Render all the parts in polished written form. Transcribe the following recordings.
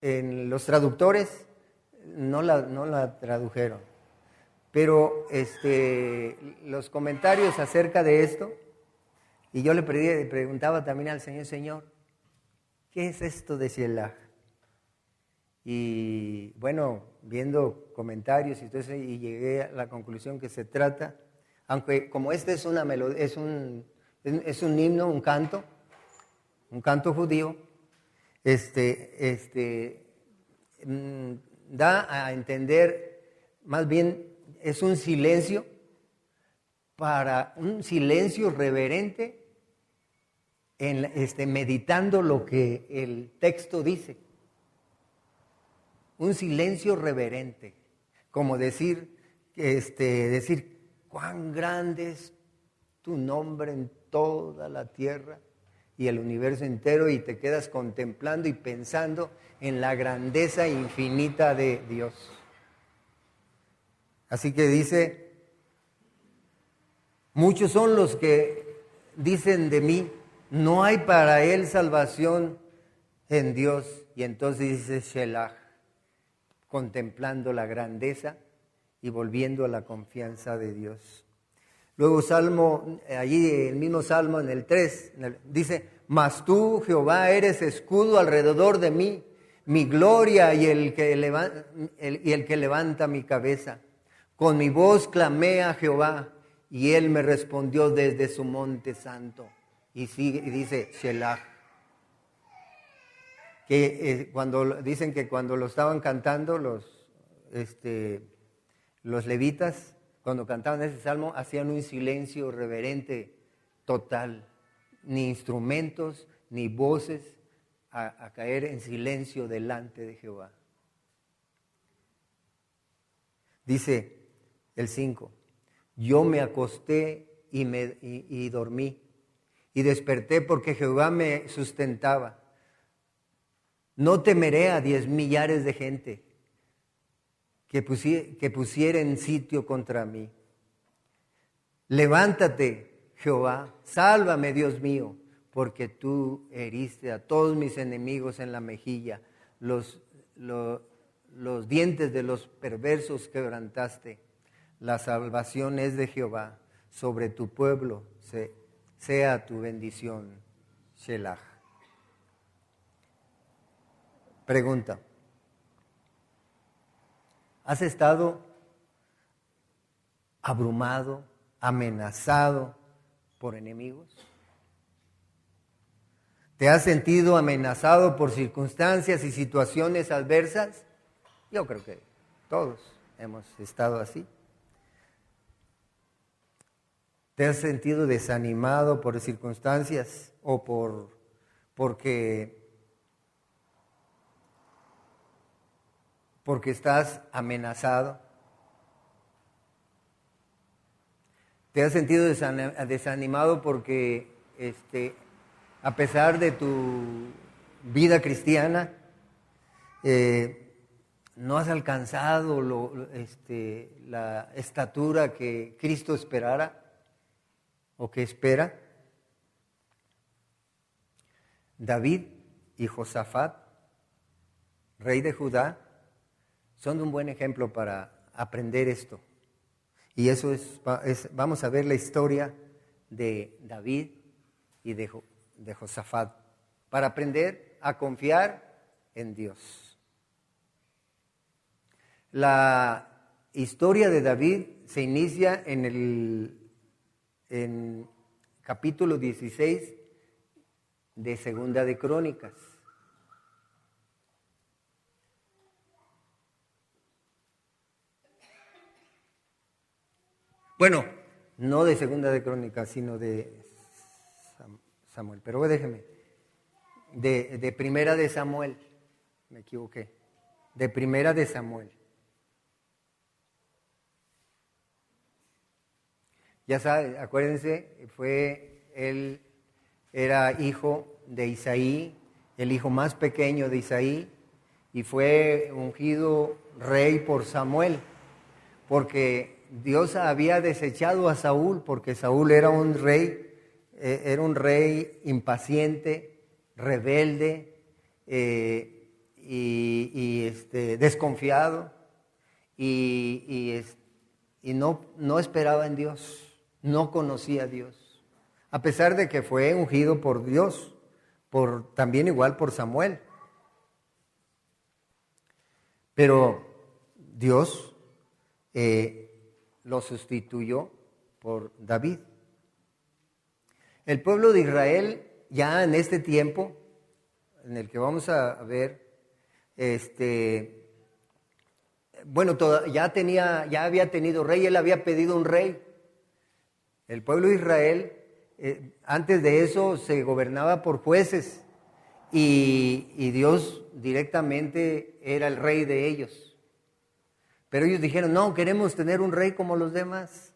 en los traductores no la tradujeron. Pero los comentarios acerca de esto, y yo le preguntaba también al Señor, ¿qué es esto de Shelah? Y bueno, viendo comentarios y todo eso, y llegué a la conclusión que se trata, aunque como este es una melodía, es un himno, un canto judío, da a entender, más bien es un silencio reverente, meditando lo que el texto dice. Un silencio reverente, como decir cuán grande es tu nombre en toda la tierra y el universo entero, y te quedas contemplando y pensando en la grandeza infinita de Dios. Así que dice, muchos son los que dicen de mí, no hay para él salvación en Dios. Y entonces dice Shelah, contemplando la grandeza y volviendo a la confianza de Dios. Luego allí el mismo Salmo en el 3, dice, mas tú, Jehová, eres escudo alrededor de mí, mi gloria y el que levanta mi cabeza. Con mi voz clamé a Jehová, y él me respondió desde su monte santo. Y dice Shelah. Que dicen que cuando lo estaban cantando los levitas, cuando cantaban ese salmo, hacían un silencio reverente total, ni instrumentos, ni voces, a caer en silencio delante de Jehová. Dice el 5, yo me acosté y dormí, y desperté porque Jehová me sustentaba. No temeré a 10 millares de gente que pusieren sitio contra mí. Levántate, Jehová, sálvame, Dios mío, porque tú heriste a todos mis enemigos en la mejilla, los dientes de los perversos quebrantaste. La salvación es de Jehová, sobre tu pueblo sea tu bendición. Shelah. Pregunta, ¿has estado abrumado, amenazado por enemigos? ¿Te has sentido amenazado por circunstancias y situaciones adversas? Yo creo que todos hemos estado así. ¿Te has sentido desanimado por circunstancias o porque estás amenazado? ¿Te has sentido desanimado porque a pesar de tu vida cristiana no has alcanzado la estatura que Cristo esperara o que espera? David y Josafat, rey de Judá, son un buen ejemplo para aprender esto. Y eso vamos a ver la historia de David y de Josafat, para aprender a confiar en Dios. La historia de David se inicia en capítulo 16 de Segunda de Crónicas. Bueno, no de Segunda de Crónicas, sino de Samuel. Pero déjeme, de Primera de Samuel, me equivoqué, de Primera de Samuel. Ya saben, acuérdense, él era hijo de Isaí, el hijo más pequeño de Isaí, y fue ungido rey por Samuel, porque Dios había desechado a Saúl, porque Saúl era un rey impaciente, rebelde, desconfiado y no esperaba en Dios, no conocía a Dios, a pesar de que fue ungido por Dios, también igual por Samuel. Pero Dios lo sustituyó por David. El pueblo de Israel, ya en este tiempo, en el que vamos a ver, ya había tenido rey, él había pedido un rey. El pueblo de Israel, antes de eso, se gobernaba por jueces y Dios directamente era el rey de ellos. Pero ellos dijeron, no, queremos tener un rey como los demás.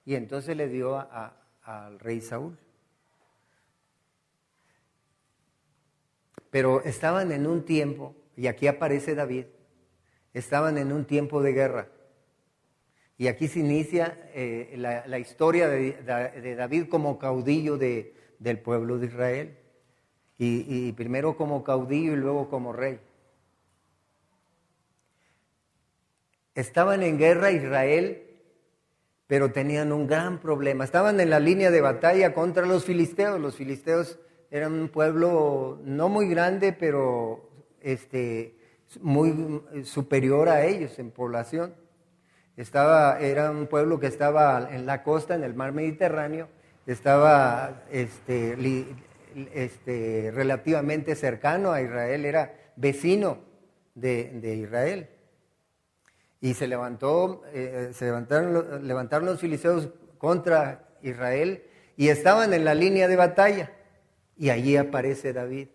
Y entonces le dio al rey Saúl. Pero estaban en un tiempo, y aquí aparece David, estaban en un tiempo de guerra. Y aquí se inicia la historia de David como caudillo del pueblo de Israel. Y primero como caudillo y luego como rey. Estaban en guerra Israel, pero tenían un gran problema. Estaban en la línea de batalla contra los filisteos. Los filisteos eran un pueblo no muy grande, pero muy superior a ellos en población. Era un pueblo que estaba en la costa, en el mar Mediterráneo, estaba relativamente cercano a Israel, era vecino de Israel. Y levantaron los filisteos contra Israel y estaban en la línea de batalla. Y allí aparece David.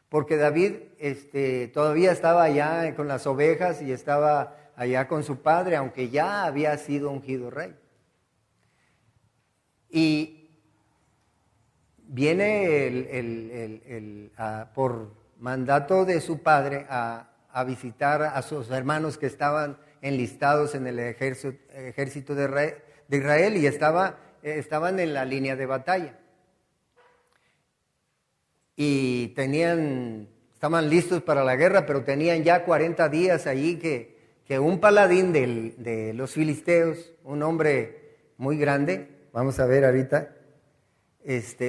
Porque David todavía estaba allá con las ovejas y estaba allá con su padre, aunque ya había sido ungido rey. Y viene por mandato de su padre a visitar a sus hermanos que estaban enlistados en el ejército de Israel y estaban en la línea de batalla. Y estaban listos para la guerra, pero tenían ya 40 días allí que un paladín de los filisteos, un hombre muy grande, vamos a ver ahorita,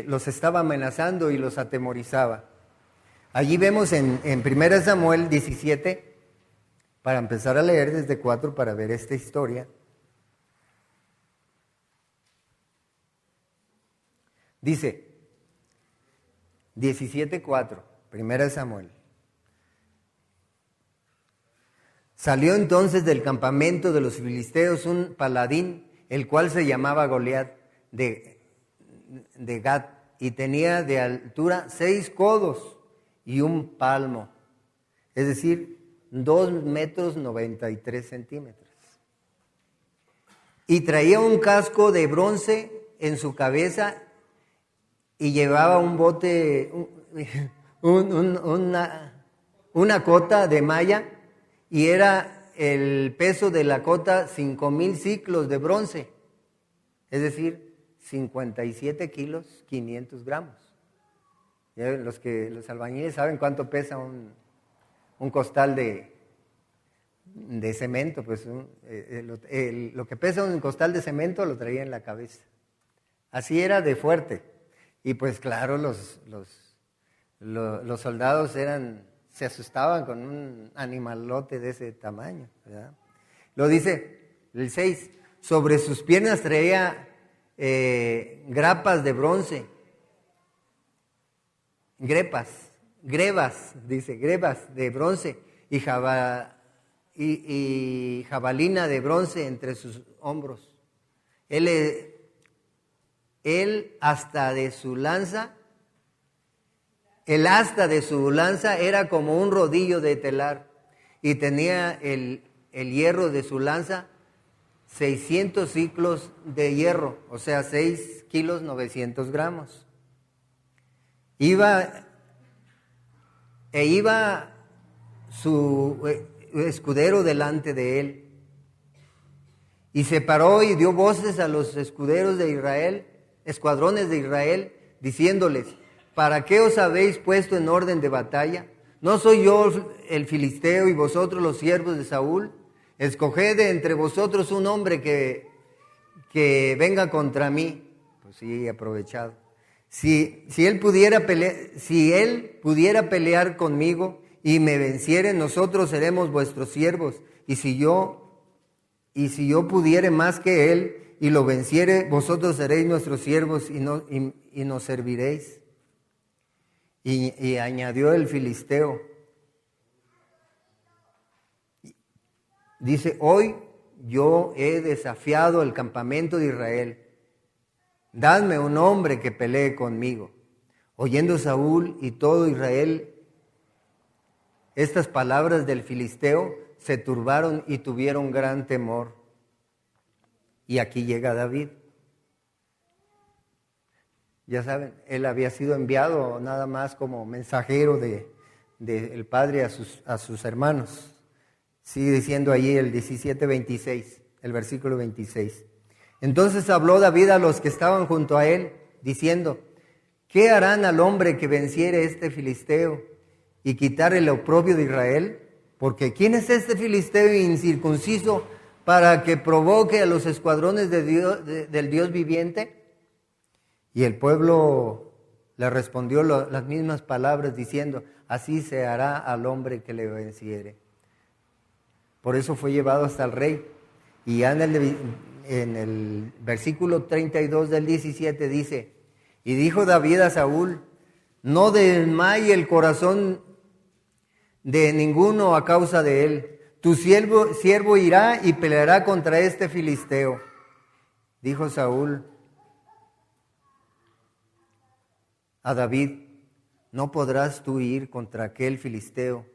los estaba amenazando y los atemorizaba. Allí vemos en 1 Samuel 17, para empezar a leer desde 4 para ver esta historia. Dice 17:4, 1 Samuel. Salió entonces del campamento de los filisteos un paladín, el cual se llamaba Goliat de Gat, y tenía de altura 6 codos y un palmo, es decir, 2,93 metros. Y traía un casco de bronce en su cabeza y llevaba un bote, una cota de malla, y era el peso de la cota 5,000 ciclos de bronce, es decir, 57 kilos, 500 gramos. Ya los albañiles saben cuánto pesa un costal de cemento, pues lo que pesa un costal de cemento lo traía en la cabeza. Así era de fuerte. Y pues claro, los soldados se asustaban con un animalote de ese tamaño, ¿verdad? Lo dice el 6, sobre sus piernas traía grapas de bronce, grebas de bronce y jabalina de bronce entre sus hombros. El asta de su lanza era como un rodillo de telar, y tenía el hierro de su lanza 600 ciclos de hierro, o sea, 6 kilos 900 gramos. Iba su escudero delante de él, y se paró y dio voces a los escuadrones de Israel, diciéndoles: ¿para qué os habéis puesto en orden de batalla? ¿no soy yo el filisteo y vosotros los siervos de Saúl? Escoged de entre vosotros un hombre que venga contra mí. Pues sí, aprovechado. Si él pudiera pelear conmigo y me venciere, nosotros seremos vuestros siervos. Y si yo pudiere más que él y lo venciere, vosotros seréis nuestros siervos y nos serviréis. Y añadió el filisteo, dice, hoy yo he desafiado el campamento de Israel. Dadme un hombre que pelee conmigo. Oyendo Saúl y todo Israel estas palabras del filisteo, se turbaron y tuvieron gran temor. Y aquí llega David. Ya saben, él había sido enviado nada más como mensajero del Padre a sus hermanos. Sigue diciendo allí el 17:26, el versículo 26. Entonces habló David a los que estaban junto a él, diciendo, ¿qué harán al hombre que venciere este filisteo y quitare el oprobio de Israel? Porque ¿quién es este filisteo incircunciso para que provoque a los escuadrones del Dios viviente? Y el pueblo le respondió las mismas palabras diciendo, así se hará al hombre que le venciere. Por eso fue llevado hasta el rey. Y ya en el versículo 32 del 17 dice, y dijo David a Saúl, no desmaye el corazón de ninguno a causa de él. Tu siervo irá y peleará contra este filisteo. Dijo Saúl a David, no podrás tú ir contra aquel filisteo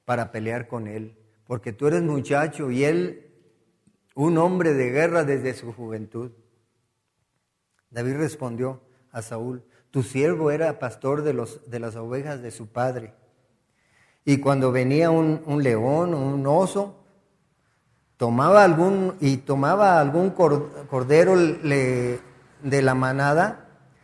para pelear con él, porque tú eres muchacho y él un hombre de guerra desde su juventud. David respondió a Saúl, tu siervo era pastor de las ovejas de su padre. Y cuando venía un león o un oso, tomaba algún cordero de la manada,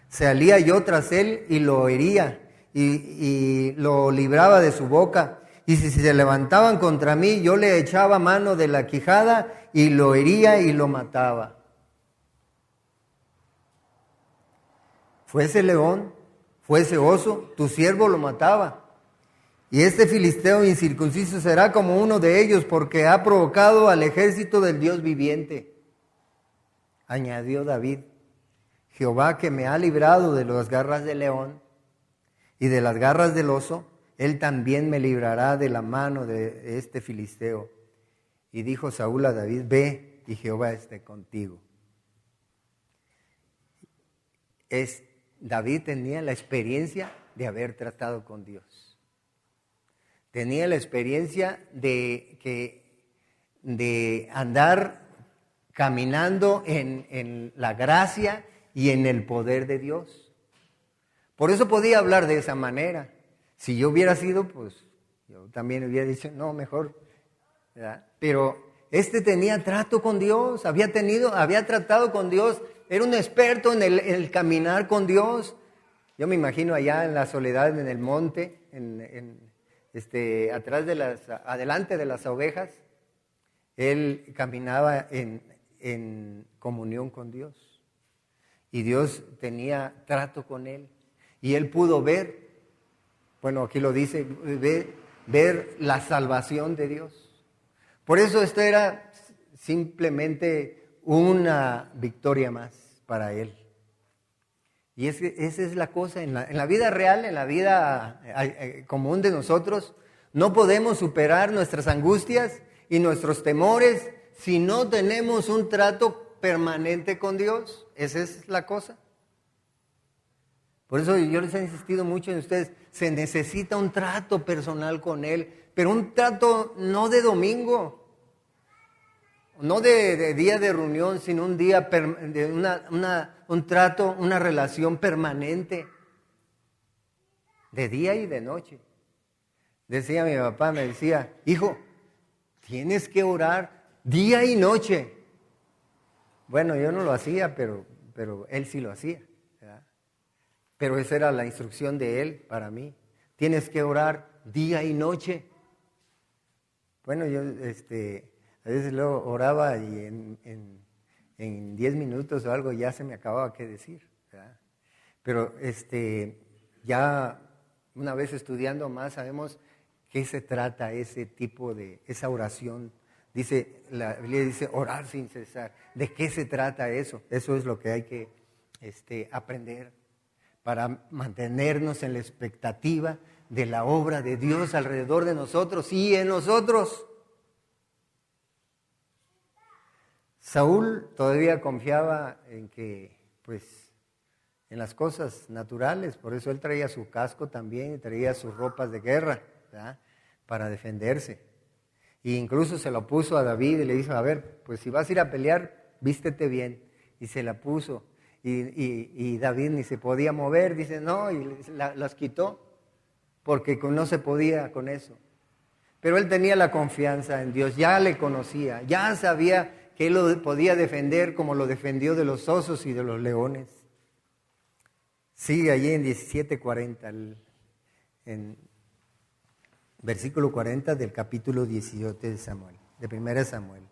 salía yo tras él y lo hería y lo libraba de su boca. Y si se levantaban contra mí, yo le echaba mano de la quijada y lo hería y lo mataba. Fuese león, fuese oso, tu siervo lo mataba. Y este filisteo incircunciso será como uno de ellos, porque ha provocado al ejército del Dios viviente. Añadió David, Jehová que me ha librado de las garras del león y de las garras del oso, él también me librará de la mano de este filisteo. Y dijo Saúl a David, ve y Jehová esté contigo. David tenía la experiencia de haber tratado con Dios. Tenía la experiencia de andar caminando en la gracia y en el poder de Dios. Por eso podía hablar de esa manera. Si yo hubiera sido, pues yo también hubiera dicho, no, mejor, ¿verdad? Pero tenía trato con Dios, había tratado con Dios, era un experto en el caminar con Dios. Yo me imagino allá en la soledad, en el monte, adelante de las ovejas, él caminaba en comunión con Dios. Y Dios tenía trato con él. Y él pudo ver, bueno, aquí lo dice, ver la salvación de Dios. Por eso esto era simplemente una victoria más para él. Y esa es la cosa, en la vida real, en la vida común de nosotros, no podemos superar nuestras angustias y nuestros temores si no tenemos un trato permanente con Dios. Esa es la cosa. Por eso yo les he insistido mucho en ustedes, se necesita un trato personal con Él, pero un trato no de domingo, no de día de reunión, sino un día un trato, una relación permanente, de día y de noche. Decía mi papá, me decía, hijo, tienes que orar día y noche. Bueno, yo no lo hacía, pero él sí lo hacía, ¿verdad? Pero esa era la instrucción de él para mí. Tienes que orar día y noche. Bueno, yo a veces luego oraba y en 10 minutos o algo ya se me acababa qué decir, ¿verdad? Pero ya una vez estudiando más sabemos qué se trata ese tipo de, esa oración. Dice, la Biblia dice orar sin cesar. ¿De qué se trata eso? Eso es lo que hay que aprender para mantenernos en la expectativa de la obra de Dios alrededor de nosotros y en nosotros. Saúl todavía confiaba en que, pues, en las cosas naturales, por eso él traía su casco también y traía sus ropas de guerra, ¿verdad? Para defenderse. E incluso se lo puso a David y le dijo, a ver, pues si vas a ir a pelear, vístete bien. Y se la puso. Y David ni se podía mover, dice, no, y las quitó, porque no se podía con eso. Pero él tenía la confianza en Dios, ya le conocía, ya sabía que él lo podía defender como lo defendió de los osos y de los leones. Sigue allí en 17:40, en versículo 40 del capítulo 18 de Samuel, de 1 Samuel.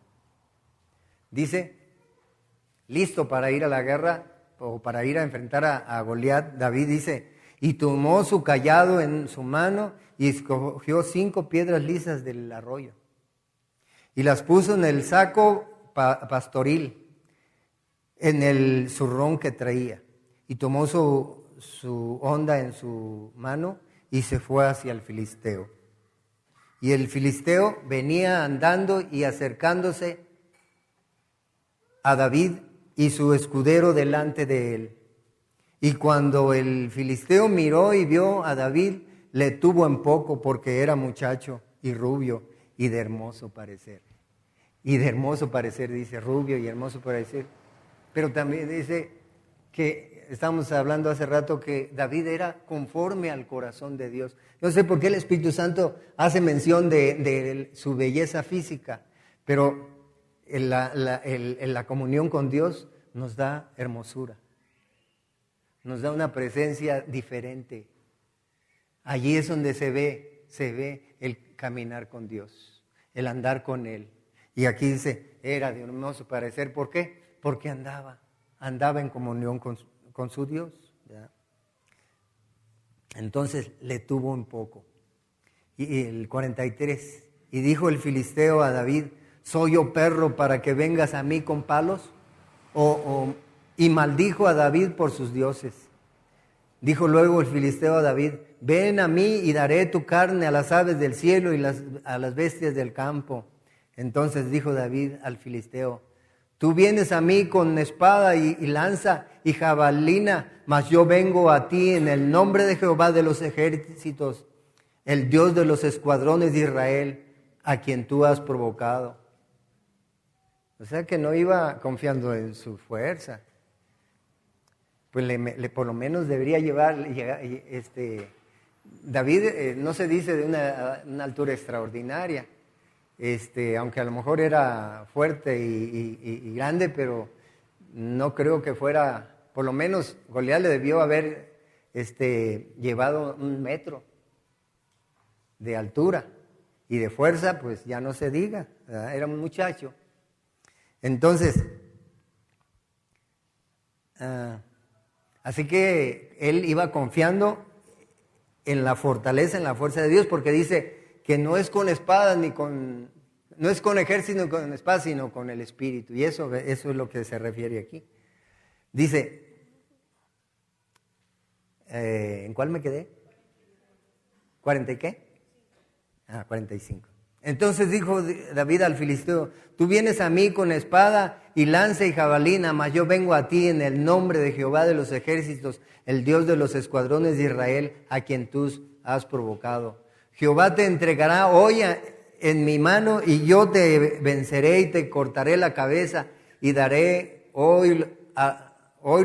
Dice, listo para ir a la guerra o para ir a enfrentar a Goliat, David dice, y tomó su cayado en su mano y escogió 5 piedras lisas del arroyo y las puso en el saco pastoril, en el zurrón que traía, y tomó su honda en su mano y se fue hacia el filisteo. Y el filisteo venía andando y acercándose a David y su escudero delante de él. Y cuando el filisteo miró y vio a David, le tuvo en poco porque era muchacho y rubio y de hermoso parecer. Y de hermoso parecer, dice, rubio y hermoso parecer. Pero también dice que, estamos hablando hace rato, que David era conforme al corazón de Dios. No sé por qué el Espíritu Santo hace mención de su belleza física, pero en la comunión con Dios nos da hermosura, nos da una presencia diferente. Allí es donde se ve el caminar con Dios, el andar con Él. Y aquí dice, era de hermoso parecer. ¿Por qué? Porque andaba en comunión con su Dios, ¿verdad? Entonces le tuvo un poco. Y el 43, y dijo el filisteo a David, ¿soy yo perro para que vengas a mí con palos? Y maldijo a David por sus dioses. Dijo luego el filisteo a David, ven a mí y daré tu carne a las aves del cielo y a las bestias del campo. Entonces dijo David al filisteo, tú vienes a mí con espada y lanza y jabalina, mas yo vengo a ti en el nombre de Jehová de los ejércitos, el Dios de los escuadrones de Israel, a quien tú has provocado. O sea que no iba confiando en su fuerza. Pues por lo menos debería David no se dice de una altura extraordinaria, aunque a lo mejor era fuerte y grande, pero no creo que fuera, por lo menos Goliat le debió haber llevado 1 metro de altura, y de fuerza pues ya no se diga, ¿verdad? Era un muchacho. Entonces, así que él iba confiando en la fortaleza, en la fuerza de Dios, porque dice que no es con espadas no es con ejército ni con espadas, sino con el Espíritu. Y eso es lo que se refiere aquí. Dice, ¿en cuál me quedé? ¿40 y qué? 45. Entonces dijo David al filisteo, tú vienes a mí con espada y lanza y jabalina, mas yo vengo a ti en el nombre de Jehová de los ejércitos, el Dios de los escuadrones de Israel, a quien tú has provocado. Jehová te entregará hoy en mi mano y yo te venceré y te cortaré la cabeza y daré hoy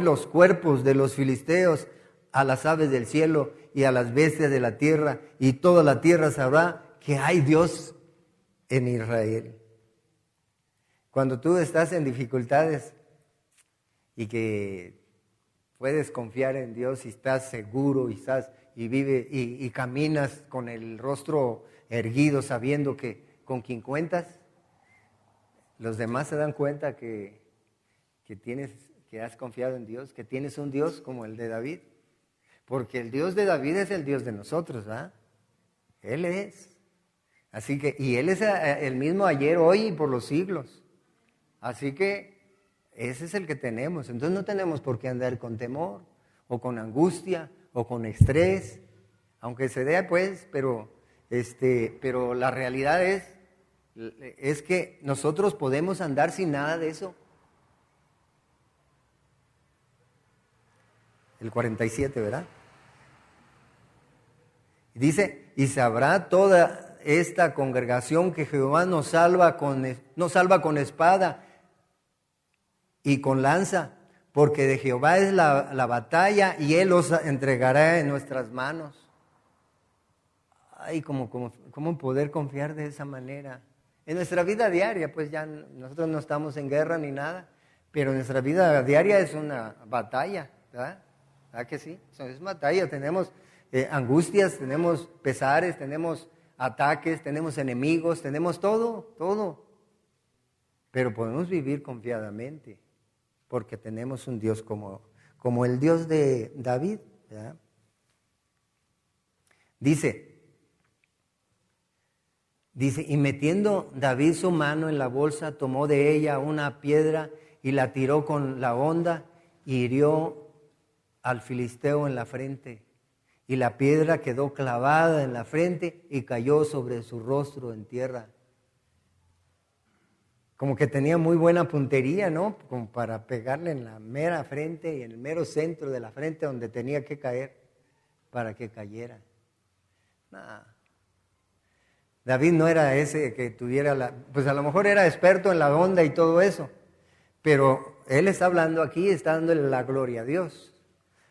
los cuerpos de los filisteos a las aves del cielo y a las bestias de la tierra, y toda la tierra sabrá que hay Dios en Israel. Cuando tú estás en dificultades y que puedes confiar en Dios y estás seguro y y vive y caminas con el rostro erguido sabiendo que con quien cuentas, los demás se dan cuenta que has confiado en Dios, que tienes un Dios como el de David. Porque el Dios de David es el Dios de nosotros, ¿verdad? Él es. Así que, y Él es el mismo ayer, hoy y por los siglos. Así que ese es el que tenemos. Entonces no tenemos por qué andar con temor, o con angustia, o con estrés, aunque se dé pues, pero la realidad es que nosotros podemos andar sin nada de eso. El 47, ¿verdad? Dice, y sabrá toda esta congregación que Jehová nos salva con espada y con lanza, porque de Jehová es la batalla y Él los entregará en nuestras manos. Ay, ¿cómo poder confiar de esa manera? En nuestra vida diaria, pues ya nosotros no estamos en guerra ni nada, pero nuestra vida diaria es una batalla, ¿verdad? ¿Verdad que sí? Es batalla, tenemos angustias, tenemos pesares, tenemos ataques, tenemos enemigos, tenemos todo. Pero podemos vivir confiadamente, porque tenemos un Dios como el Dios de David, ¿verdad? Dice, y metiendo David su mano en la bolsa, tomó de ella una piedra y la tiró con la honda y hirió al filisteo en la frente. Y la piedra quedó clavada en la frente y cayó sobre su rostro en tierra. Como que tenía muy buena puntería, ¿no? Como para pegarle en la mera frente y en el mero centro de la frente donde tenía que caer para que cayera. Nada. David no era ese que tuviera pues a lo mejor era experto en la onda y todo eso, pero él está hablando aquí, está dándole la gloria a Dios.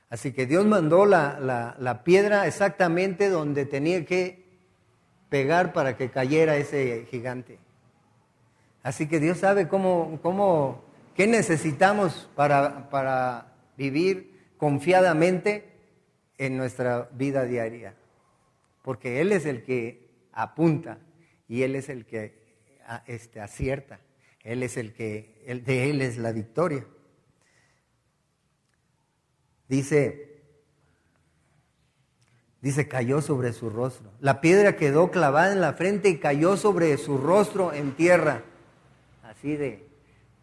Así que Dios mandó la piedra exactamente donde tenía que pegar para que cayera ese gigante. Así que Dios sabe qué necesitamos para vivir confiadamente en nuestra vida diaria. Porque Él es el que apunta y Él es el que acierta. Él es de Él es la victoria. Dice, cayó sobre su rostro. La piedra quedó clavada en la frente y cayó sobre su rostro en tierra. Así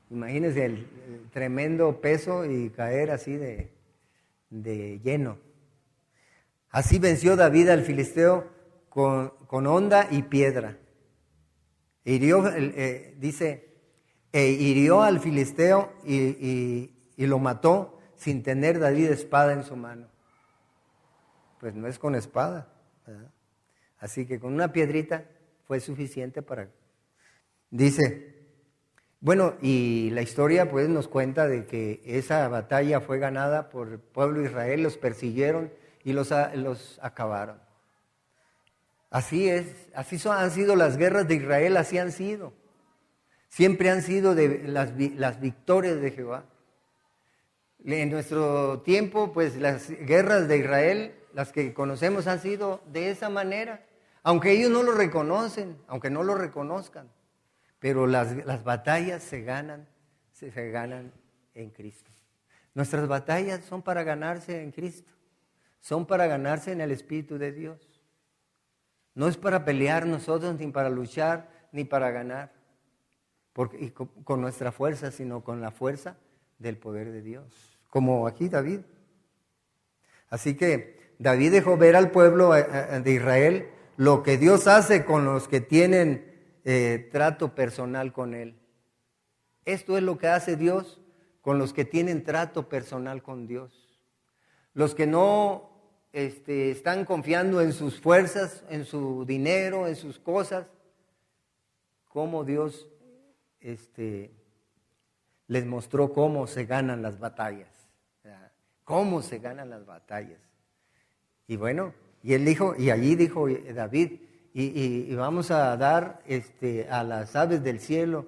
imagínense el tremendo peso y caer así de lleno. Así venció David al filisteo con honda y piedra. Hirió al filisteo y lo mató sin tener David espada en su mano. Pues no es con espada, ¿verdad? Así que con una piedrita fue suficiente para... Dice, bueno, y la historia pues nos cuenta de que esa batalla fue ganada por el pueblo de Israel, los persiguieron y los acabaron. Así han sido las guerras de Israel, así han sido. Siempre han sido de las victorias de Jehová. En nuestro tiempo, pues las guerras de Israel, las que conocemos, han sido de esa manera. Aunque ellos no lo reconocen, aunque no lo reconozcan. Pero las batallas se ganan en Cristo. Nuestras batallas son para ganarse en Cristo. Son para ganarse en el Espíritu de Dios. No es para pelear nosotros, ni para luchar, ni para ganar con nuestra fuerza, sino con la fuerza del poder de Dios. Como aquí David. Así que David dejó ver al pueblo de Israel lo que Dios hace con los que tienen trato personal con Él. Esto es lo que hace Dios con los que tienen trato personal con Dios. Los que no están confiando en sus fuerzas, en su dinero, en sus cosas, cómo Dios les mostró cómo se ganan las batallas. Cómo se ganan las batallas. Y bueno, y él dijo, y allí dijo David, y vamos a dar a las aves del cielo,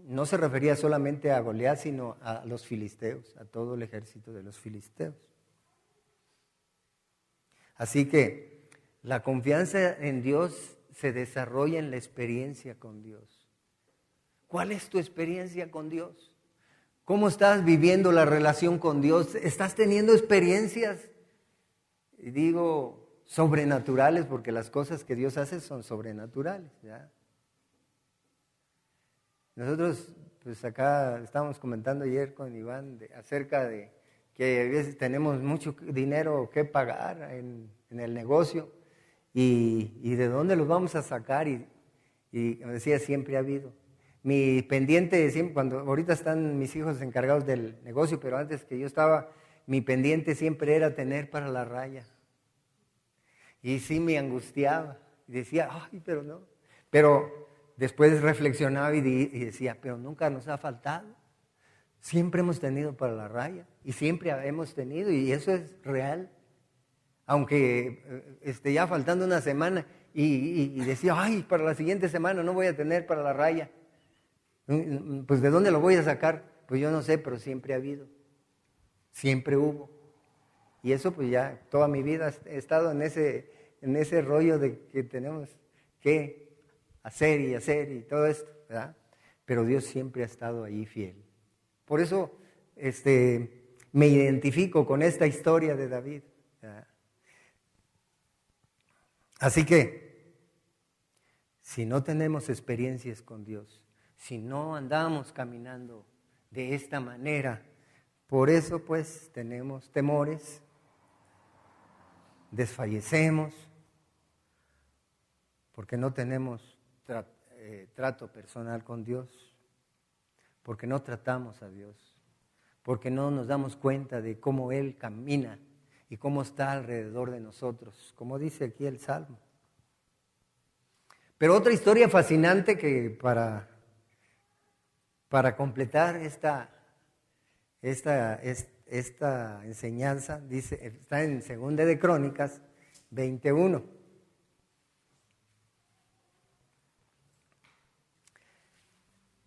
no se refería solamente a Goliat, sino a los filisteos, a todo el ejército de los filisteos. Así que la confianza en Dios se desarrolla en la experiencia con Dios. ¿Cuál es tu experiencia con Dios? ¿Cómo estás viviendo la relación con Dios? ¿Estás teniendo experiencias? Y digo sobrenaturales porque las cosas que Dios hace son sobrenaturales, ¿ya? Nosotros, pues acá estábamos comentando ayer con Iván acerca de que a veces tenemos mucho dinero que pagar en el negocio y de dónde los vamos a sacar y como decía, siempre ha habido. Mi pendiente, siempre, cuando ahorita están mis hijos encargados del negocio, pero antes que yo estaba, mi pendiente siempre era tener para la raya. Y sí me angustiaba y decía, ay, pero no. Pero después reflexionaba y decía, pero nunca nos ha faltado. Siempre hemos tenido para la raya y siempre hemos tenido y eso es real. Aunque ya faltando una semana y decía, ay, para la siguiente semana no voy a tener para la raya. Pues ¿de dónde lo voy a sacar? Pues yo no sé, pero siempre ha habido. Siempre hubo. Y eso pues ya toda mi vida he estado en ese rollo de que tenemos que hacer y todo esto, ¿verdad? Pero Dios siempre ha estado ahí fiel. Por eso me identifico con esta historia de David, ¿verdad? Así que, si no tenemos experiencias con Dios, si no andamos caminando de esta manera, por eso pues tenemos temores, desfallecemos, porque no tenemos trato personal con Dios, porque no tratamos a Dios, porque no nos damos cuenta de cómo Él camina y cómo está alrededor de nosotros, como dice aquí el Salmo. Pero otra historia fascinante que para completar esta enseñanza, dice, está en 2 de Crónicas 21.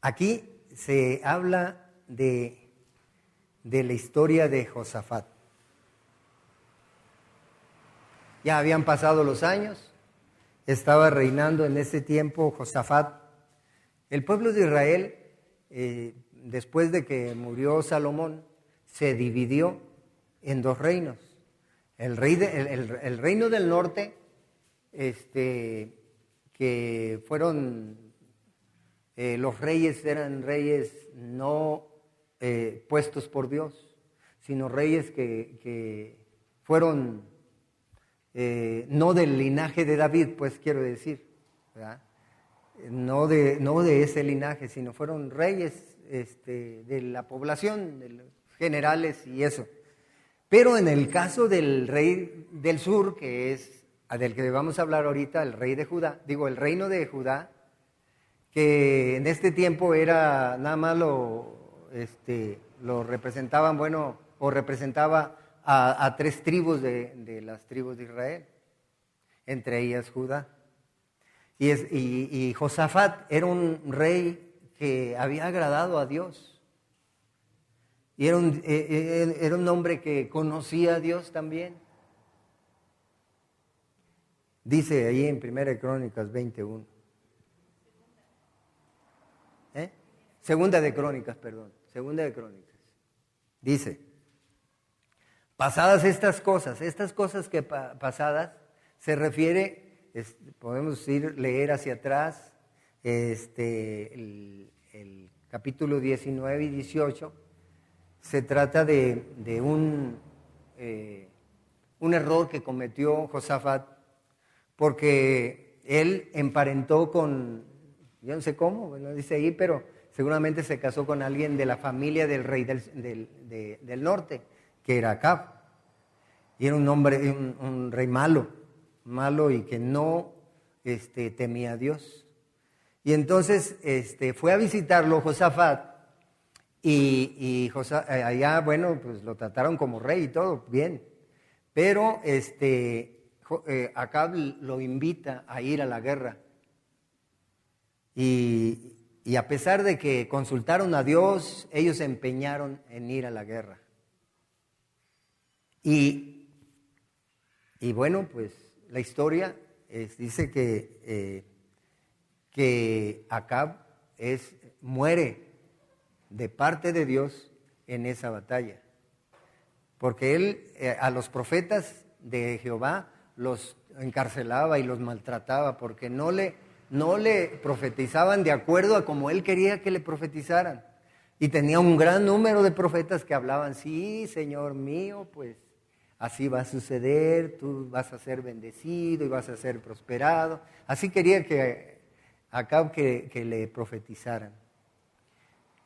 Aquí se habla de la historia de Josafat. Ya habían pasado los años, estaba reinando en ese tiempo Josafat. El pueblo de Israel, después de que murió Salomón, se dividió en dos reinos. El reino del norte, que fueron, los reyes eran reyes no puestos por Dios, sino reyes que fueron no del linaje de David, pues quiero decir, ¿verdad? No de ese linaje, sino fueron reyes de la población, de los generales y eso. Pero en el caso del rey del sur, que es del que vamos a hablar ahorita, el rey de Judá, el reino de Judá, que en este tiempo era nada más lo representaban, o representaba a tres tribus de las tribus de Israel, entre ellas Judá. Y Josafat era un rey que había agradado a Dios. Y era un hombre que conocía a Dios también. Dice ahí en 1 Crónicas 21. Segunda de Crónicas. Dice, pasadas estas cosas que pasadas, se refiere, podemos leer hacia atrás, el capítulo 19 y 18, se trata de un error que cometió Josafat, porque él emparentó con, yo no sé cómo, no dice ahí, pero seguramente se casó con alguien de la familia del rey del norte, que era Acab. Y era un rey malo y que no temía a Dios. Y entonces fue a visitarlo Josafat y allá, pues lo trataron como rey y todo, bien. Pero Acab lo invita a ir a la guerra. Y a pesar de que consultaron a Dios, ellos se empeñaron en ir a la guerra. Y Y bueno, pues la historia dice que Acab muere de parte de Dios en esa batalla. Porque él a los profetas de Jehová los encarcelaba y los maltrataba porque no le profetizaban de acuerdo a como él quería que le profetizaran. Y tenía un gran número de profetas que hablaban, sí, Señor mío, pues así va a suceder, tú vas a ser bendecido y vas a ser prosperado. Así quería que Acab que le profetizaran.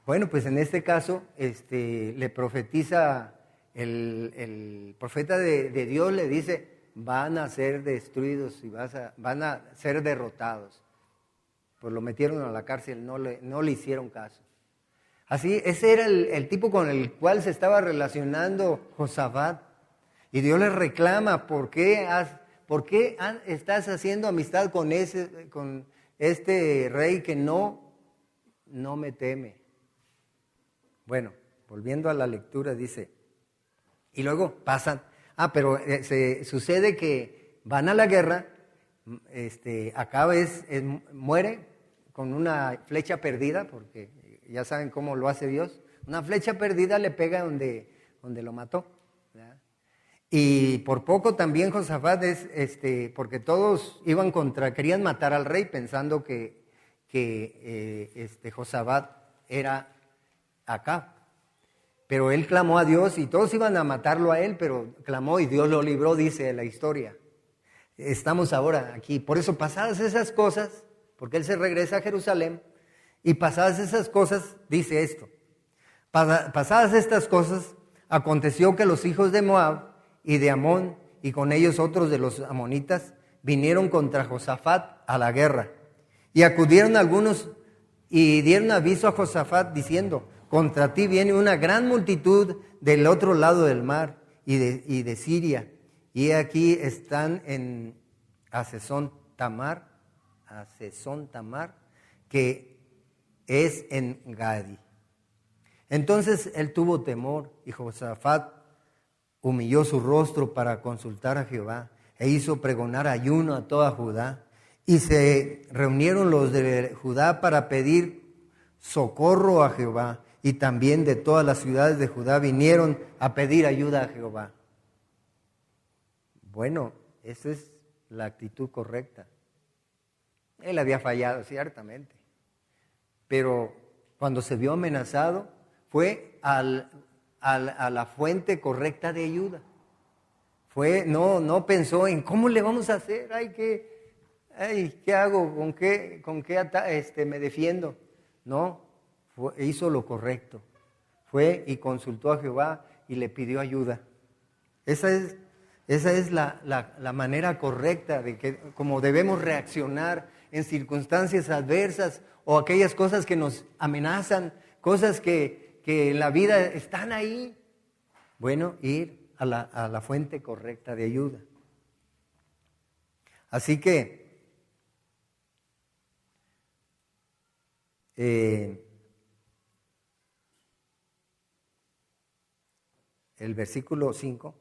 Bueno, pues en este caso le profetiza el profeta de Dios, le dice, van a ser destruidos y van a ser derrotados. Pues lo metieron a la cárcel, no le hicieron caso. Así, ese era el tipo con el cual se estaba relacionando Josafat. Y Dios le reclama, ¿por qué estás haciendo amistad con este rey que no me teme? Bueno, volviendo a la lectura, dice, y luego pasan, pero sucede que van a la guerra, Acab muere con una flecha perdida, porque ya saben cómo lo hace Dios, una flecha perdida le pega donde lo mató, ¿verdad? Y por poco también Josafat porque todos querían matar al rey pensando que Josafat era Acab. Pero él clamó a Dios y todos iban a matarlo a él, pero clamó y Dios lo libró, dice la historia. Estamos ahora aquí. Por eso pasadas esas cosas, porque él se regresa a Jerusalén, y pasadas esas cosas, dice esto. Pasadas estas cosas, aconteció que los hijos de Moab y de Amón, y con ellos otros de los amonitas, vinieron contra Josafat a la guerra. Y acudieron algunos y dieron aviso a Josafat diciendo, contra ti viene una gran multitud del otro lado del mar y de Siria. Y aquí están en Hazezón Tamar, que es en Gadi. Entonces él tuvo temor y Josafat humilló su rostro para consultar a Jehová e hizo pregonar ayuno a toda Judá. Y se reunieron los de Judá para pedir socorro a Jehová. Y también de todas las ciudades de Judá vinieron a pedir ayuda a Jehová. Bueno, esa es la actitud correcta. Él había fallado, ciertamente. Pero cuando se vio amenazado, fue a la fuente correcta de ayuda. No pensó en cómo le vamos a hacer, ¿qué hago? ¿Con qué me defiendo? No. Hizo lo correcto. Fue y consultó a Jehová y le pidió ayuda. Esa es la manera correcta de cómo debemos reaccionar en circunstancias adversas o aquellas cosas que nos amenazan, cosas que en la vida están ahí. Bueno, ir a la fuente correcta de ayuda. Así que el versículo 5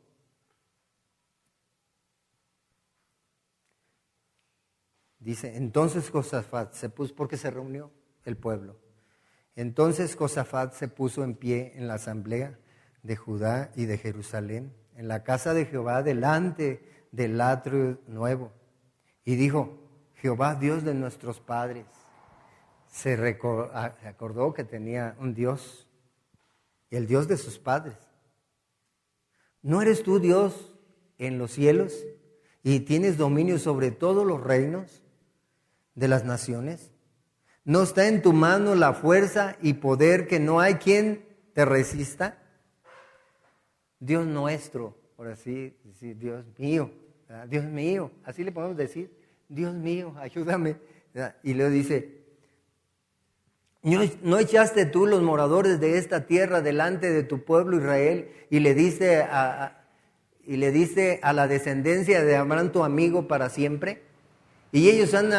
dice, entonces Josafat se puso, porque se reunió el pueblo. Entonces Josafat se puso en pie en la asamblea de Judá y de Jerusalén, en la casa de Jehová, delante del atrio nuevo. Y dijo, Jehová, Dios de nuestros padres, se acordó que tenía un Dios, el Dios de sus padres. ¿No eres tú Dios en los cielos y tienes dominio sobre todos los reinos de las naciones? ¿No está en tu mano la fuerza y poder que no hay quien te resista? Dios nuestro, por así decir, Dios mío, ¿verdad? Dios mío, así le podemos decir, Dios mío, ayúdame, ¿verdad? Y luego dice, ¿no echaste tú los moradores de esta tierra delante de tu pueblo Israel y le diste a la descendencia de Abraham tu amigo para siempre? Y ellos han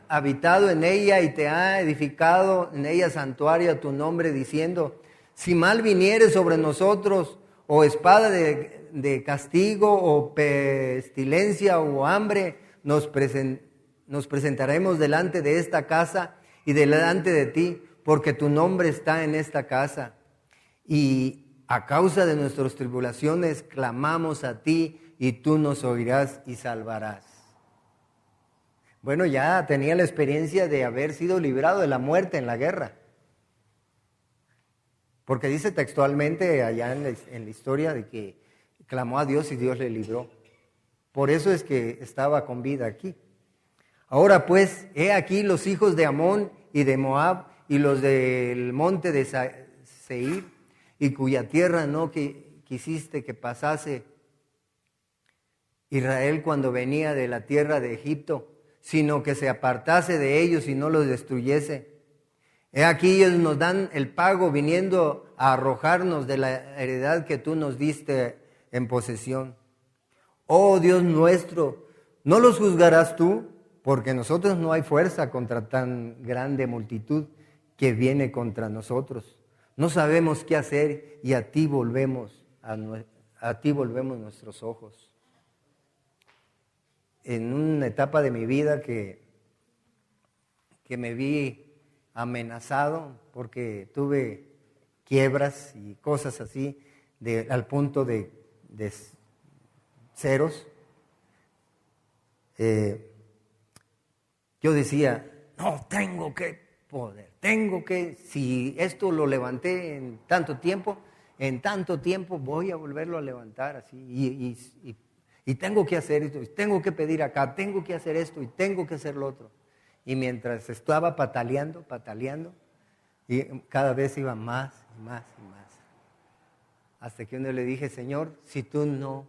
habitado en ella y te ha edificado en ella santuario a tu nombre, diciendo, si mal viniere sobre nosotros o espada de de castigo o pestilencia o hambre, nos presentaremos delante de esta casa y delante de ti, porque tu nombre está en esta casa. Y a causa de nuestras tribulaciones clamamos a ti, y tú nos oirás y salvarás. Bueno, ya tenía la experiencia de haber sido librado de la muerte en la guerra. Porque dice textualmente allá en la historia de que clamó a Dios y Dios le libró. Por eso es que estaba con vida aquí. Ahora pues, he aquí los hijos de Amón y de Moab y los del monte de Seir, y cuya tierra no quisiste que pasase Israel cuando venía de la tierra de Egipto, sino que se apartase de ellos y no los destruyese. He aquí ellos nos dan el pago viniendo a arrojarnos de la heredad que tú nos diste en posesión. Oh Dios nuestro, ¿no los juzgarás tú? Porque nosotros no hay fuerza contra tan grande multitud que viene contra nosotros. No sabemos qué hacer y a ti volvemos nuestros ojos. En una etapa de mi vida que me vi amenazado porque tuve quiebras y cosas así al punto de ceros, yo decía, no, tengo que poder, si esto lo levanté en tanto tiempo voy a volverlo a levantar así, y tengo que hacer esto, y tengo que pedir acá, tengo que hacer esto y tengo que hacer lo otro. Y mientras estaba pataleando, y cada vez iba más y más y más. Hasta que un día le dije, Señor, si tú no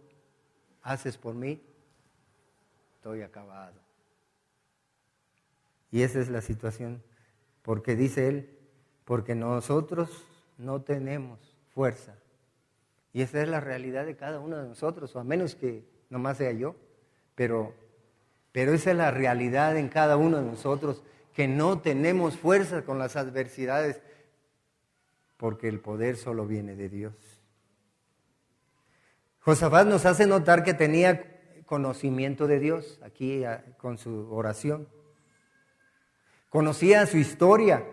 haces por mí, estoy acabado. Y esa es la situación, porque dice él, porque nosotros no tenemos fuerza. Y esa es la realidad de cada uno de nosotros, o a menos que nomás sea yo, pero esa es la realidad en cada uno de nosotros, que no tenemos fuerza con las adversidades, porque el poder solo viene de Dios. Josafat nos hace notar que tenía conocimiento de Dios aquí con su oración. Conocía su historia,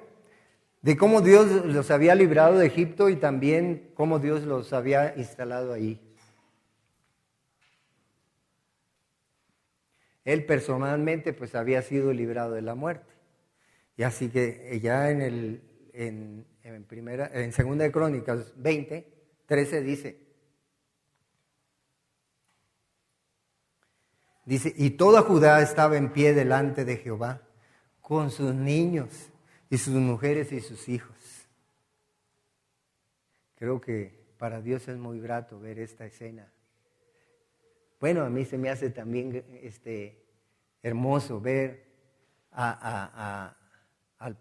de cómo Dios los había librado de Egipto y también cómo Dios los había instalado ahí. Él personalmente pues había sido librado de la muerte. Y así que ya en Segunda de Crónicas 20:13 dice, y toda Judá estaba en pie delante de Jehová, con sus niños y sus mujeres y sus hijos. Creo que para Dios es muy grato ver esta escena. Bueno, a mí se me hace también hermoso ver al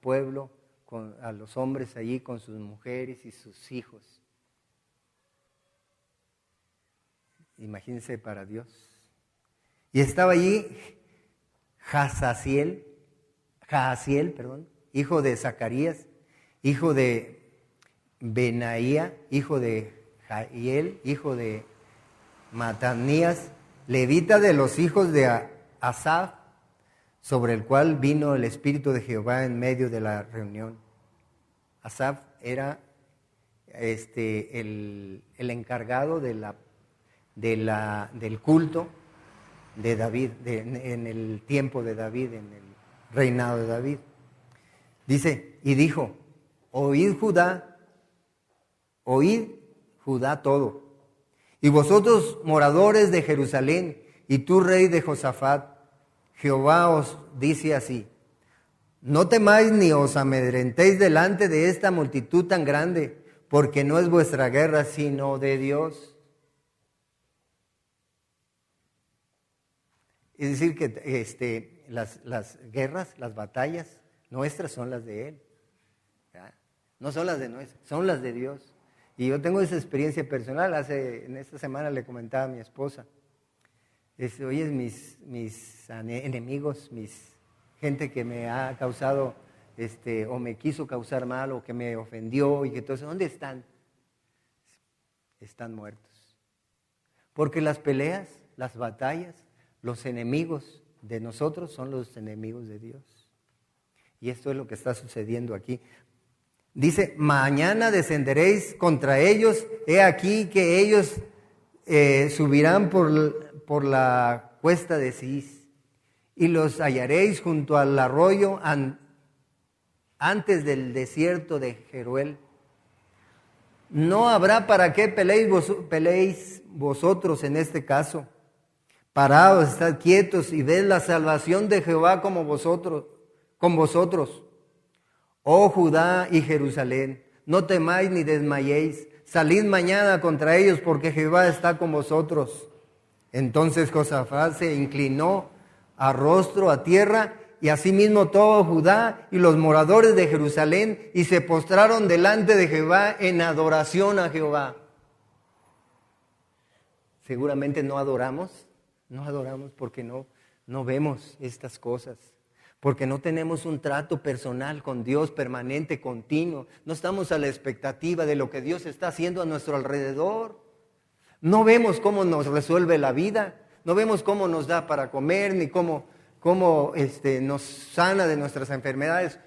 pueblo, a los hombres allí con sus mujeres y sus hijos. Imagínense para Dios. Y estaba allí Jaasiel, hijo de Zacarías, hijo de Benaía, hijo de Jahiel, hijo de Matanías, levita de los hijos de Asaf, sobre el cual vino el Espíritu de Jehová en medio de la reunión. Asaf era el encargado del culto de David, en el tiempo de David, en el reinado de David. Dice, y dijo, oíd Judá todo, y vosotros moradores de Jerusalén, y tú rey de Josafat, Jehová os dice así, no temáis ni os amedrentéis delante de esta multitud tan grande, porque no es vuestra guerra, sino de Dios. Es decir, que las guerras, las batallas nuestras son las de Él. ¿Verdad? No son las de nuestras, son las de Dios. Y yo tengo esa experiencia personal. En esta semana le comentaba a mi esposa. Oye, mis enemigos, gente que me ha causado, o me quiso causar mal, o que me ofendió, y que todo eso, ¿dónde están? Están muertos. Porque las peleas, las batallas, los enemigos de nosotros son los enemigos de Dios. Y esto es lo que está sucediendo aquí. Dice, mañana descenderéis contra ellos, he aquí que ellos subirán por la cuesta de Cis, y los hallaréis junto al arroyo antes del desierto de Jeruel. No habrá para qué peleéis vosotros en este caso. Paraos, estad quietos y ved la salvación de Jehová con vosotros. Oh Judá y Jerusalén, no temáis ni desmayéis. Salid mañana contra ellos porque Jehová está con vosotros. Entonces Josafat se inclinó a rostro a tierra, y asimismo todo Judá y los moradores de Jerusalén, y se postraron delante de Jehová en adoración a Jehová. Seguramente no adoramos porque no vemos estas cosas, porque no tenemos un trato personal con Dios permanente, continuo. No estamos a la expectativa de lo que Dios está haciendo a nuestro alrededor. No vemos cómo nos resuelve la vida, no vemos cómo nos da para comer, ni cómo nos sana de nuestras enfermedades,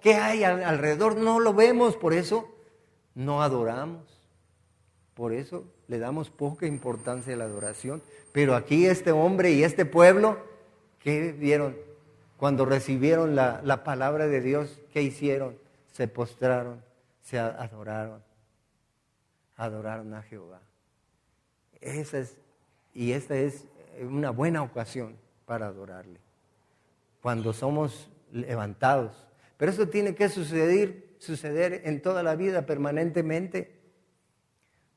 qué hay alrededor, no lo vemos, por eso no adoramos, por eso le damos poca importancia a la adoración. Pero aquí este hombre y este pueblo, ¿qué vieron? Cuando recibieron la palabra de Dios, ¿qué hicieron? Se postraron, se adoraron a Jehová. Esta es una buena ocasión para adorarle, cuando somos levantados. Pero eso tiene que suceder en toda la vida, permanentemente.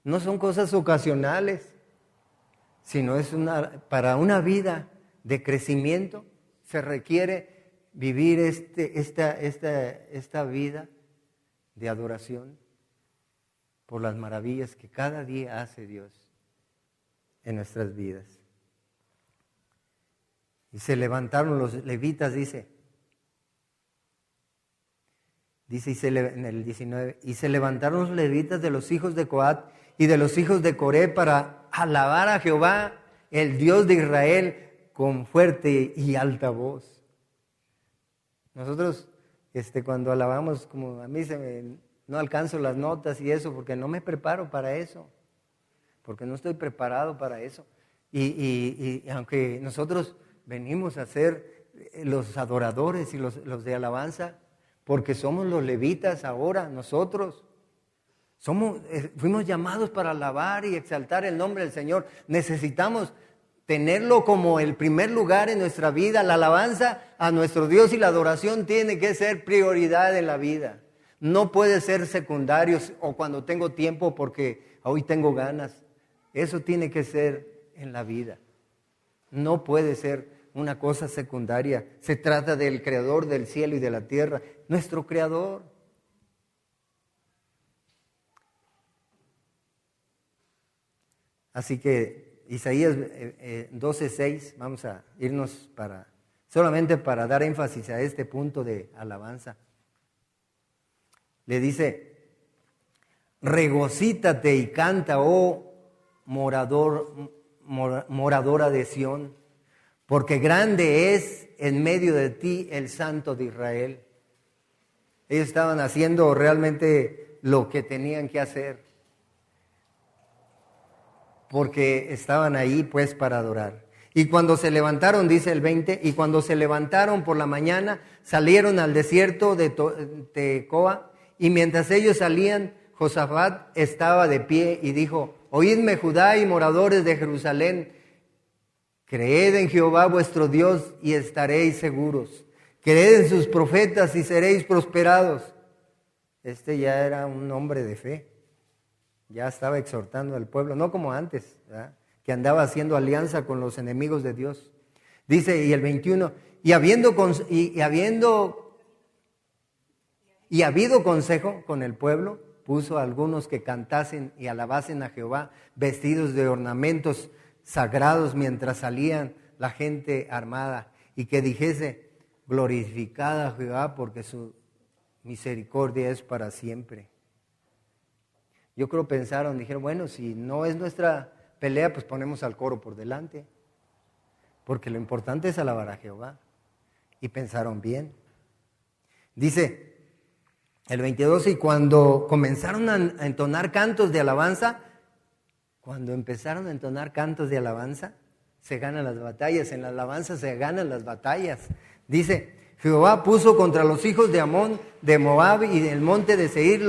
No son cosas ocasionales, sino para una vida de crecimiento se requiere vivir esta vida de adoración por las maravillas que cada día hace Dios en nuestras vidas. Y se levantaron los levitas, dice en el 19, y se levantaron los levitas de los hijos de Coat y de los hijos de Coré para alabar a Jehová, el Dios de Israel, con fuerte y alta voz. Nosotros, cuando alabamos, como a mí no alcanzo las notas y eso, porque no me preparo para eso, porque no estoy preparado para eso. Y aunque nosotros venimos a ser los adoradores y los de alabanza, porque somos los levitas ahora, nosotros. Fuimos llamados para alabar y exaltar el nombre del Señor. Necesitamos tenerlo como el primer lugar en nuestra vida. La alabanza a nuestro Dios y la adoración tiene que ser prioridad en la vida. No puede ser secundario o cuando tengo tiempo porque hoy tengo ganas. Eso tiene que ser en la vida. No puede ser una cosa secundaria. Se trata del Creador del cielo y de la tierra, nuestro Creador. Así que Isaías 12:6, vamos a irnos solamente para dar énfasis a este punto de alabanza. Le dice, regocítate y canta, oh moradora de Sión, porque grande es en medio de ti el Santo de Israel. Ellos estaban haciendo realmente lo que tenían que hacer, porque estaban ahí pues para adorar. Y cuando se levantaron, dice el 20, y cuando se levantaron por la mañana, salieron al desierto de Tecoa, y mientras ellos salían, Josafat estaba de pie y dijo, oídme Judá y moradores de Jerusalén, creed en Jehová vuestro Dios y estaréis seguros. Creed en sus profetas y seréis prosperados. Ya era un hombre de fe. Ya estaba exhortando al pueblo, no como antes, ¿verdad?, que andaba haciendo alianza con los enemigos de Dios. Dice, y el 21, y habido consejo con el pueblo, puso a algunos que cantasen y alabasen a Jehová, vestidos de ornamentos sagrados mientras salían la gente armada, y que dijese, glorificad a Jehová porque su misericordia es para siempre. Yo creo dijeron, bueno, si no es nuestra pelea, pues ponemos al coro por delante. Porque lo importante es alabar a Jehová. Y pensaron bien. Dice el 22, y cuando comenzaron a entonar cantos de alabanza, cuando empezaron a entonar cantos de alabanza, se ganan las batallas. En la alabanza se ganan las batallas. Dice, Jehová puso contra los hijos de Amón, de Moab y del monte de Seir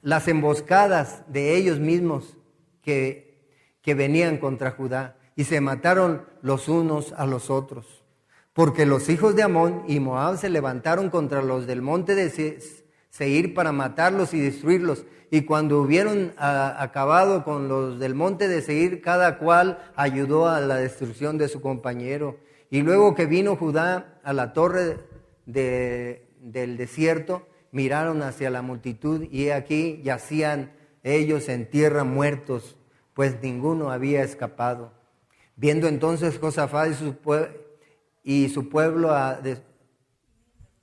las emboscadas de ellos mismos que venían contra Judá, y se mataron los unos a los otros. Porque los hijos de Amón y Moab se levantaron contra los del monte de Seir para matarlos y destruirlos. Y cuando hubieron acabado con los del monte de Seir, cada cual ayudó a la destrucción de su compañero. Y luego que vino Judá a la torre del desierto, miraron hacia la multitud y he aquí yacían ellos en tierra muertos, pues ninguno había escapado. Viendo entonces Josafat y su pueblo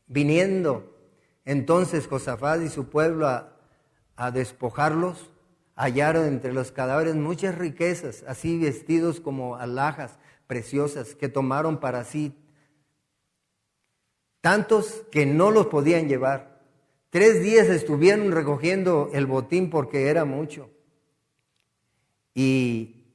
viniendo entonces Josafat y su pueblo a despojarlos, hallaron entre los cadáveres muchas riquezas, así vestidos como alhajas preciosas, que tomaron para sí, tantos que no los podían llevar. 3 días estuvieron recogiendo el botín porque era mucho. Y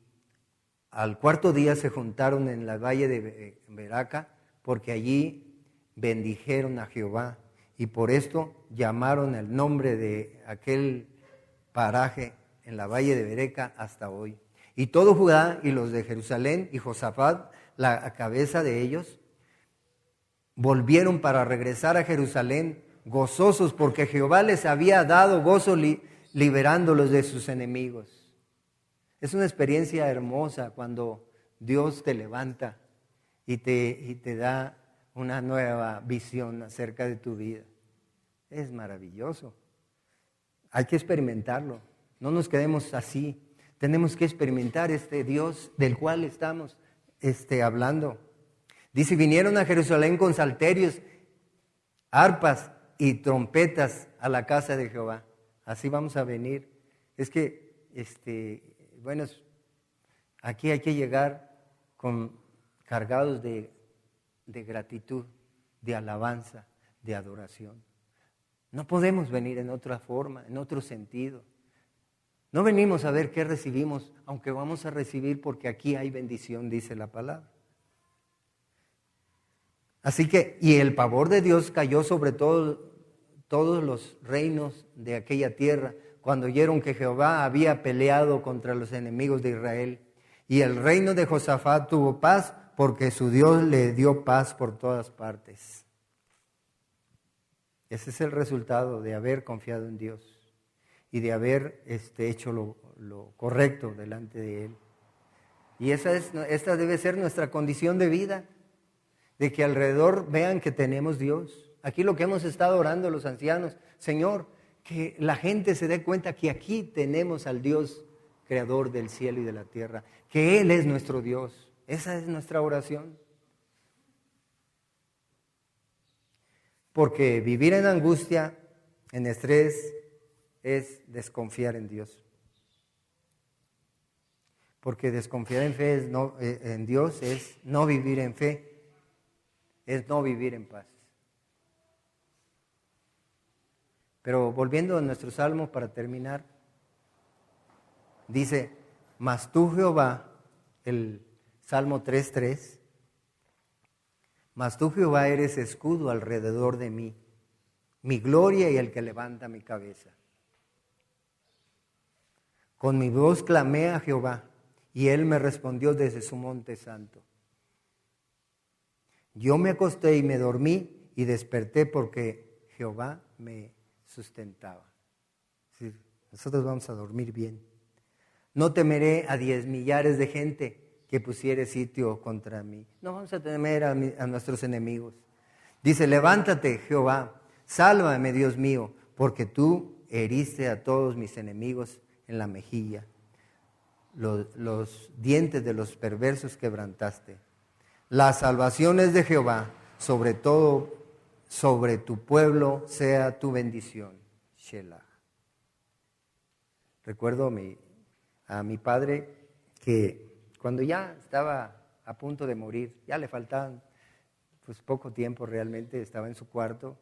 al 4.º día se juntaron en la valle de Beraca, porque allí bendijeron a Jehová. Y por esto llamaron el nombre de aquel paraje en la valle de Bereca hasta hoy. Y todo Judá y los de Jerusalén y Josafat, la cabeza de ellos, volvieron para regresar a Jerusalén gozosos, porque Jehová les había dado gozo liberándolos de sus enemigos. Es una experiencia hermosa cuando Dios te levanta y te da una nueva visión acerca de tu vida. Es maravilloso. Hay que experimentarlo. No nos quedemos así. Tenemos que experimentar este Dios del cual estamos hablando. Dice, vinieron a Jerusalén con salterios, arpas y trompetas a la casa de Jehová. Así vamos a venir. Es que, bueno, aquí hay que llegar cargados de gratitud, de alabanza, de adoración. No podemos venir en otra forma, en otro sentido. No venimos a ver qué recibimos, aunque vamos a recibir porque aquí hay bendición, dice la palabra. Así que, y el pavor de Dios cayó sobre todos los reinos de aquella tierra, cuando oyeron que Jehová había peleado contra los enemigos de Israel. Y el reino de Josafat tuvo paz, porque su Dios le dio paz por todas partes. Ese es el resultado de haber confiado en Dios y de haber hecho lo correcto delante de Él. Y esta debe ser nuestra condición de vida, de que alrededor vean que tenemos Dios. Aquí lo que hemos estado orando los ancianos, Señor, que la gente se dé cuenta que aquí tenemos al Dios creador del cielo y de la tierra, que Él es nuestro Dios. Esa es nuestra oración. Porque vivir en angustia, en estrés, es desconfiar en Dios. Porque desconfiar en Dios es no vivir en fe, es no vivir en paz. Pero volviendo a nuestro salmo para terminar, dice, mas tú Jehová, el Salmo 3:3, mas tú Jehová eres escudo alrededor de mí, mi gloria y el que levanta mi cabeza. Con mi voz clamé a Jehová, y Él me respondió desde su monte santo. Yo me acosté y me dormí y desperté porque Jehová me sustentaba. Sí, nosotros vamos a dormir bien. No temeré a 10 millares de gente que pusiere sitio contra mí. No vamos a temer a nuestros enemigos. Dice, levántate, Jehová, sálvame, Dios mío, porque tú heriste a todos mis enemigos en la mejilla. Los dientes de los perversos quebrantaste. La salvación es de Jehová, sobre todo, sobre tu pueblo sea tu bendición. Shelah. Recuerdo a mi padre que cuando ya estaba a punto de morir, ya le faltaban pues poco tiempo realmente, estaba en su cuarto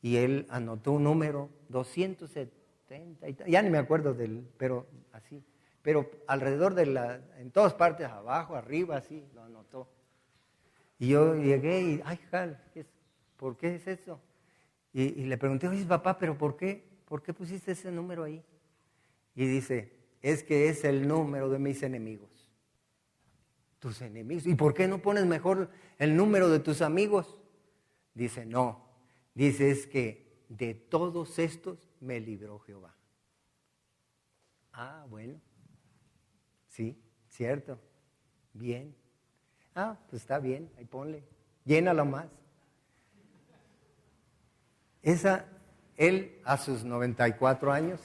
y él anotó un número 270, ya ni me acuerdo pero así, pero alrededor en todas partes, abajo, arriba, así, lo anotó. Y yo llegué y, ay, Jal, ¿por qué es eso? Y le pregunté, oye, papá, ¿pero por qué? ¿Por qué pusiste ese número ahí? Y dice, es que es el número de mis enemigos. Tus enemigos. ¿Y por qué no pones mejor el número de tus amigos? Dice, no. Dice, es que de todos estos me libró Jehová. Ah, bueno. Sí, cierto. Bien. Ah, pues está bien, ahí ponle. Llénalo más. Él a sus 94 años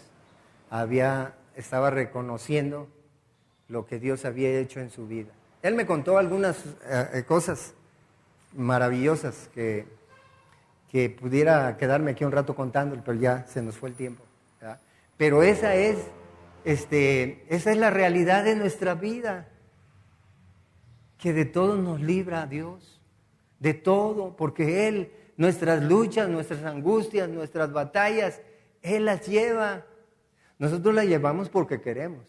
estaba reconociendo lo que Dios había hecho en su vida. Él me contó algunas cosas maravillosas que pudiera quedarme aquí un rato contando, pero ya se nos fue el tiempo, ¿verdad? Pero esa es la realidad de nuestra vida, que de todo nos libra Dios, de todo, porque Él, nuestras luchas, nuestras angustias, nuestras batallas, Él las lleva. Nosotros las llevamos porque queremos,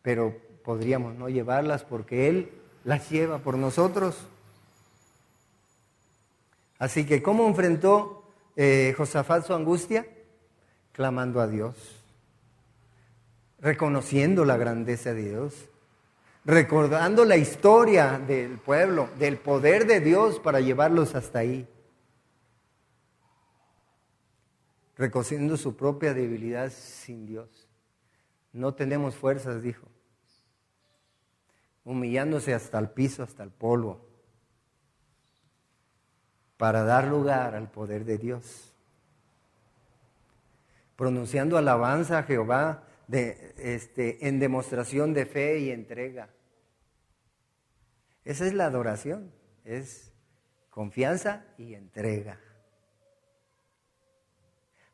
pero podríamos no llevarlas porque Él las lleva por nosotros. Así que, ¿cómo enfrentó Josafat su angustia? Clamando a Dios, reconociendo la grandeza de Dios, recordando la historia del pueblo, del poder de Dios para llevarlos hasta ahí, reconociendo su propia debilidad sin Dios. No tenemos fuerzas, dijo, humillándose hasta el piso, hasta el polvo, para dar lugar al poder de Dios, pronunciando alabanza a Jehová en demostración de fe y entrega. Esa es la adoración, es confianza y entrega.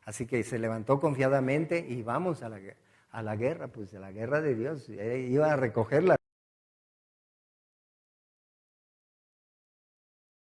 Así que se levantó confiadamente y vamos a la guerra, pues a la guerra de Dios. Iba a recoger